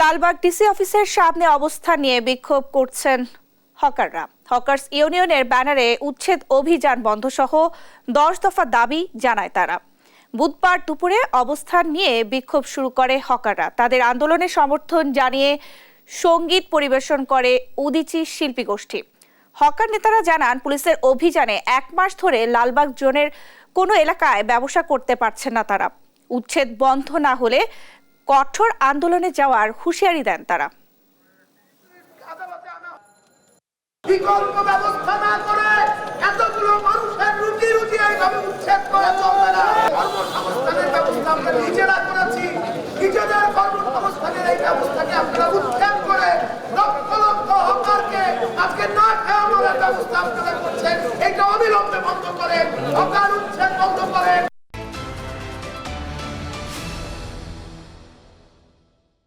Lalbagh DC অফিসের সামনে অবস্থান নিয়ে বিক্ষোভ করছেন হকাররা। হকার্স ইউনিয়নের ব্যানারে উচ্ছেদ অভিযান বন্ধ সহ 10 দফা দাবি জানায় তারা। বুধবার দুপুরে অবস্থান নিয়ে বিক্ষোভ শুরু করে হকাররা। তাদের আন্দোলনে সমর্থন জানিয়ে সঙ্গীত পরিবেশন করে উদীচী শিল্পী গোষ্ঠী। হকার নেতারা জানান, পুলিশের অভিযানে 1 মাস ধরে লালবাগ জোনের কোনো এলাকায় ব্যবসা করতে পারছেন না তারা। উচ্ছেদ বন্ধ না হলে কঠোর আন্দোলনে যাওয়ার হুঁশিয়ারি দেন তারা। বিকল্প ব্যবস্থা না করে এতগুলো মানুষের রুটি রুটি এইভাবে উচ্ছেদ করা চলবে না। কর্মসংস্থানের ব্যবস্থা আমরা নিজেরা করেছি, নিজেদের কর্মসংস্থানের